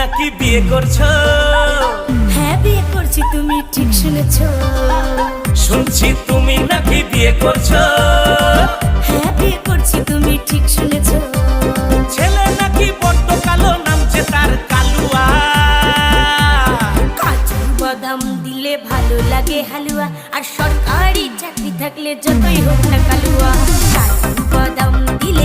নাকি বিয়ে করছো? হ্যাঁ বিয়ে করছি, তুমি ঠিক শুনেছো। শুনছি তুমি নাকি বিয়ে করছো। হ্যাঁ বিয়ে করছি, তুমি ঠিক শুনেছো। ছেলে নাকি বড্ড কালো, নামছে তার কালুয়া। কাজু বাদাম দিলে ভালো লাগে হালুয়া, আর সরকারি চাকরি থাকলে যতই হোক না কালুয়া। কাজু বাদাম দিলে